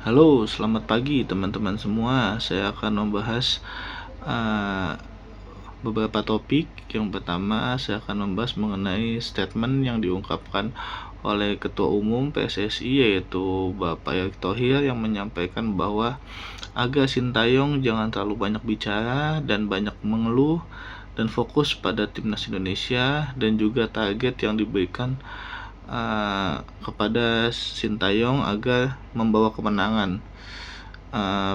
Halo, selamat pagi teman-teman semua. Saya akan membahas uh, beberapa topik. Yang pertama, saya akan membahas mengenai statement yang diungkapkan oleh Ketua Umum PSSI, yaitu Bapak Erick Thohir, yang menyampaikan bahwa agar Sintayong jangan terlalu banyak bicara dan banyak mengeluh, dan fokus pada timnas Indonesia dan juga target yang diberikan kepada Sintayong agar membawa kemenangan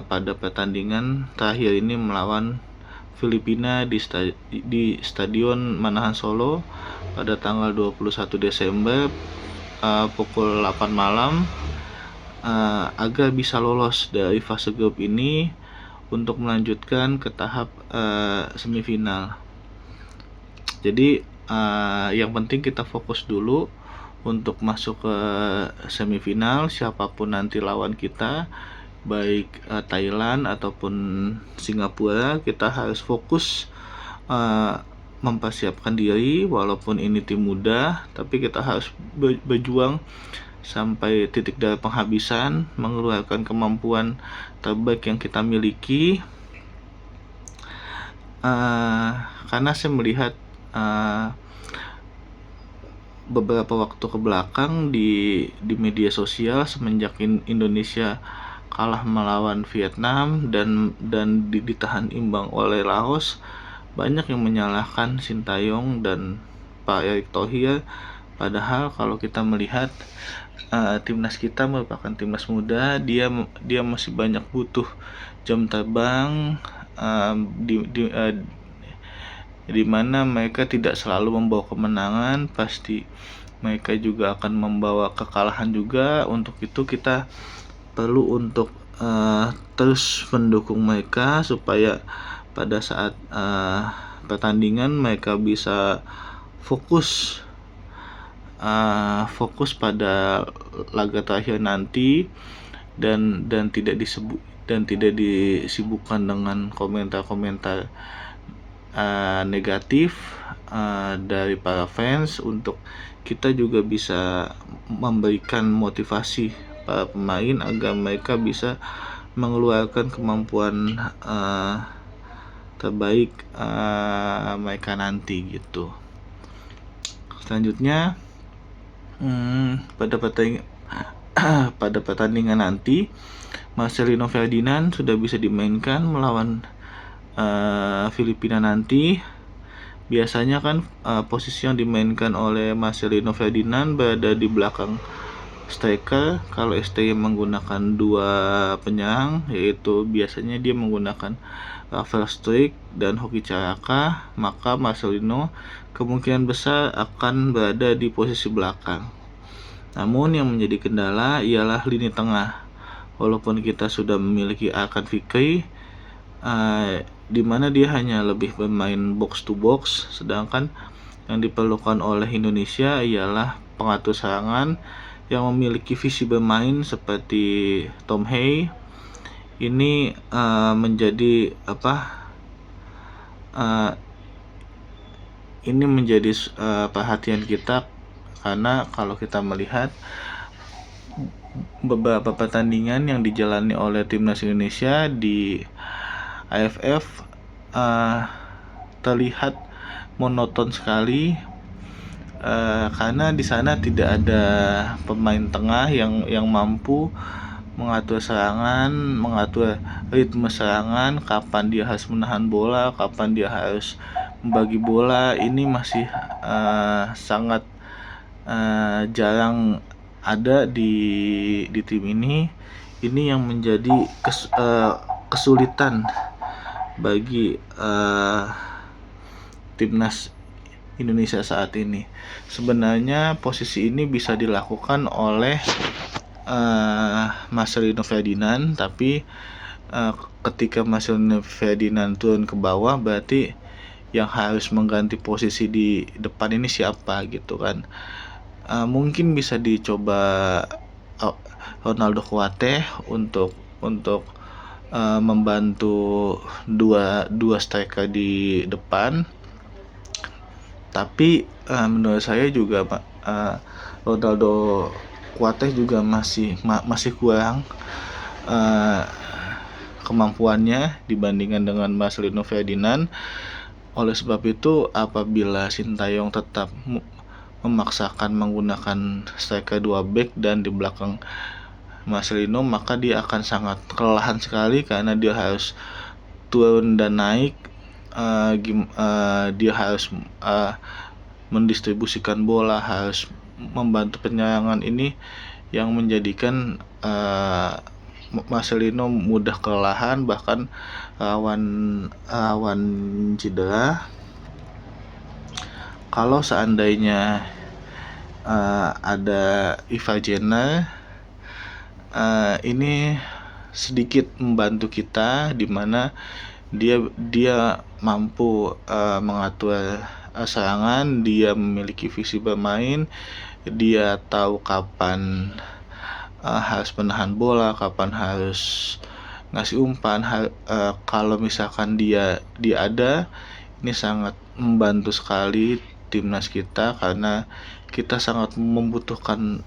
pada pertandingan terakhir ini melawan Filipina di Stadion Manahan Solo pada tanggal 21 Desember pukul 8 malam, agar bisa lolos dari fase grup ini untuk melanjutkan ke tahap semifinal. Jadi yang penting kita fokus dulu untuk masuk ke semifinal, siapapun nanti lawan kita, baik Thailand ataupun Singapura, kita harus fokus mempersiapkan diri. Walaupun ini tim muda, tapi kita harus berjuang sampai titik darah penghabisan, mengeluarkan kemampuan terbaik yang kita miliki. Karena saya melihat beberapa waktu ke belakang di media sosial, semenjak Indonesia kalah melawan Vietnam dan ditahan imbang oleh Laos, banyak yang menyalahkan Sintayong dan Pak Erick Thohir. Padahal kalau kita melihat timnas kita merupakan timnas muda, dia masih banyak butuh jam terbang, di mana mereka tidak selalu membawa kemenangan, pasti mereka juga akan membawa kekalahan juga. Untuk itu kita perlu untuk terus mendukung mereka supaya pada saat pertandingan mereka bisa fokus pada laga terakhir nanti, dan tidak disibukkan dengan komentar-komentar negatif dari para fans. Untuk kita juga bisa memberikan motivasi para pemain agar mereka bisa mengeluarkan kemampuan terbaik mereka nanti gitu. Selanjutnya, pada pertandingan nanti Marcelino Ferdinand sudah bisa dimainkan melawan Filipina nanti. Biasanya kan posisi yang dimainkan oleh Marcelino Ferdinand berada di belakang striker. Kalau STY menggunakan dua penyerang, yaitu biasanya dia menggunakan Rafael Struijk dan Hoki Caraka, maka Marcelino kemungkinan besar akan berada di posisi belakang. Namun yang menjadi kendala ialah lini tengah. Walaupun kita sudah memiliki Arkan Fikri, di mana dia hanya lebih bermain box to box, sedangkan yang diperlukan oleh Indonesia ialah pengatur serangan yang memiliki visi bermain seperti Tom Hay. Ini menjadi perhatian kita, karena kalau kita melihat beberapa pertandingan yang dijalani oleh timnas Indonesia di AFF terlihat monoton sekali, karena di sana tidak ada pemain tengah yang mampu mengatur serangan, mengatur ritme serangan, kapan dia harus menahan bola, kapan dia harus membagi bola. Ini masih sangat jarang ada di tim ini. Ini yang menjadi kesulitan bagi timnas Indonesia saat ini. Sebenarnya posisi ini bisa dilakukan oleh Marcelino Ferdinand, tapi ketika Marcelino Ferdinand turun ke bawah, berarti yang harus mengganti posisi di depan ini siapa gitu kan. Mungkin bisa dicoba Ronaldo Kuate untuk membantu dua striker di depan. Tapi menurut saya juga Ronaldo Kuate juga masih kurang kemampuannya dibandingkan dengan Marcelino Ferdinand. Oleh sebab itu, apabila Sintayong tetap memaksakan menggunakan striker 2 back dan di belakang Marcelino, maka dia akan sangat kelelahan sekali karena dia harus turun dan naik. Dia harus mendistribusikan bola, harus membantu penyerangan, ini yang menjadikan Marcelino mudah kelelahan, bahkan rawan cedera. Kalau seandainya ada Ivar Jenner, ini sedikit membantu kita, di mana dia mampu mengatur serangan, dia memiliki visi bermain, dia tahu kapan harus menahan bola, kapan harus ngasih umpan. Kalau misalkan dia ada, ini sangat membantu sekali timnas kita, karena kita sangat membutuhkan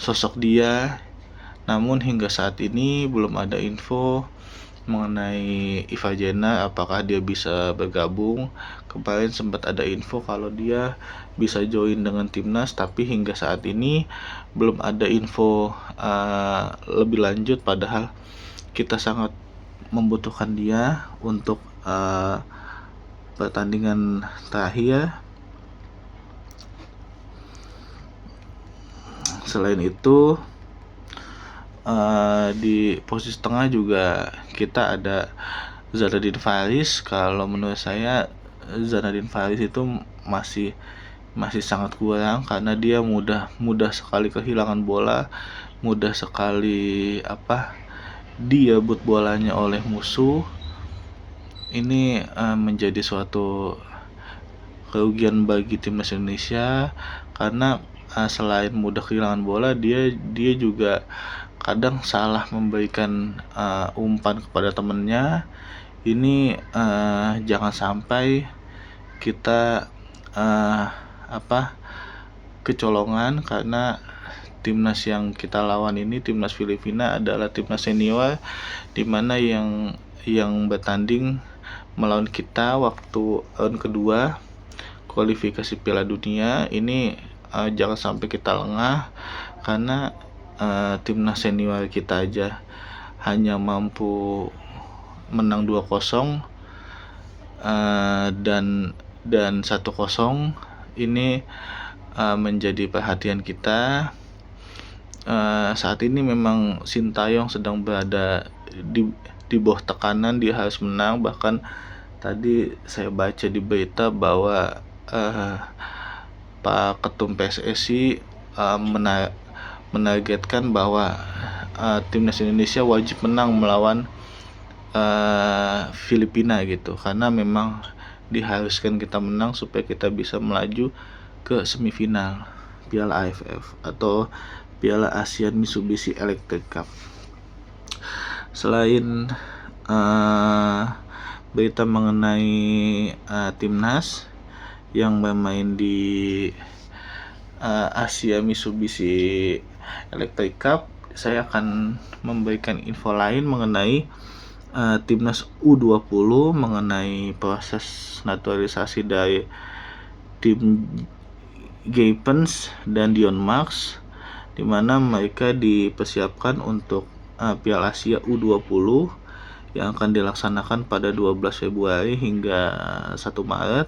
sosok dia. Namun hingga saat ini belum ada info mengenai Ivar Jenner, apakah dia bisa bergabung. Kemarin sempat ada info kalau dia bisa join dengan timnas, tapi hingga saat ini belum ada info lebih lanjut, padahal kita sangat membutuhkan dia untuk pertandingan terakhir. Selain itu, di posisi tengah juga kita ada Zanadin Faris. Kalau menurut saya Zanadin Faris itu masih sangat kurang, karena dia mudah sekali kehilangan bola, mudah sekali direbut bolanya oleh musuh. Ini menjadi suatu kerugian bagi timnas Indonesia, karena selain mudah kehilangan bola, dia juga kadang salah memberikan umpan kepada temannya. Ini jangan sampai kita kecolongan, karena timnas yang kita lawan ini, timnas Filipina, adalah timnas senior, dimana yang bertanding melawan kita waktu tahun kedua kualifikasi Piala Dunia. Ini jangan sampai kita lengah, karena timnas senior kita aja hanya mampu menang 2-0 dan 1-0. Ini menjadi perhatian kita. Saat ini memang Sintayong sedang berada di bawah tekanan, dia harus menang. Bahkan tadi saya baca di berita bahwa Pak Ketum PSSI menargetkan bahwa timnas Indonesia wajib menang melawan Filipina gitu, karena memang diharuskan kita menang supaya kita bisa melaju ke semifinal Piala AFF atau Piala ASEAN Mitsubishi Electric Cup. Selain berita mengenai timnas yang bermain di Asia Mitsubishi Electric Cup, saya akan memberikan info lain mengenai timnas U20, mengenai proses naturalisasi dari tim Gapens dan Dion Max, di mana mereka dipersiapkan untuk Piala Asia U20 yang akan dilaksanakan pada 12 Februari hingga 1 Maret.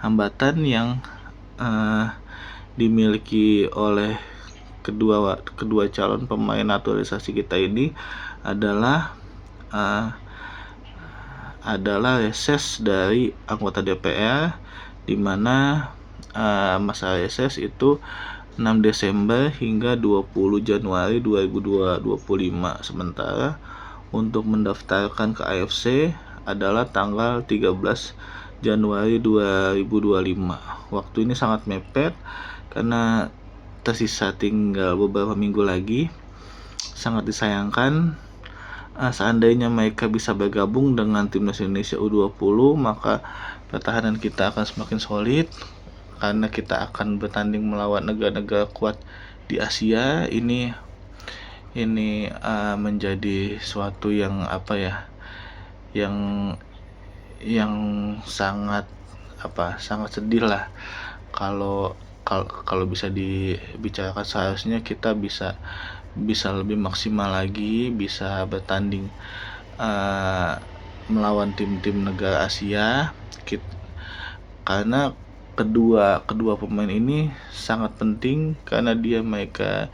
Hambatan yang dimiliki oleh kedua calon pemain naturalisasi kita ini adalah reses dari anggota DPR, di mana masa reses itu 6 Desember hingga 20 Januari 2025. Sementara untuk mendaftarkan ke AFC adalah tanggal 13 Januari 2025. Waktu ini sangat mepet karena tersisa tinggal beberapa minggu lagi. Sangat disayangkan, seandainya mereka bisa bergabung dengan timnas Indonesia U20, maka pertahanan kita akan semakin solid, karena kita akan bertanding melawan negara-negara kuat di Asia. Ini ini menjadi suatu yang yang sangat sangat sedih lah kalau bisa dibicarakan. Seharusnya kita bisa lebih maksimal lagi, bisa bertanding melawan tim-tim negara Asia, karena kedua pemain ini sangat penting karena mereka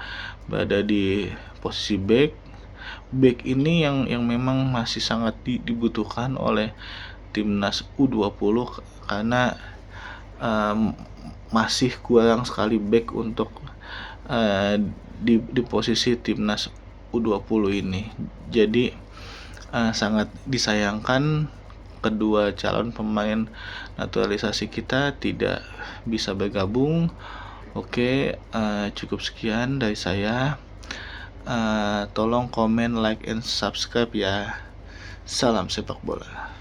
berada di posisi back ini yang memang masih sangat dibutuhkan oleh timnas U20 karena masih kurang sekali back untuk di posisi timnas U20 ini. Jadi sangat disayangkan kedua calon pemain naturalisasi kita tidak bisa bergabung. Oke, cukup sekian dari saya. Tolong komen, like, and subscribe ya. Salam sepak bola.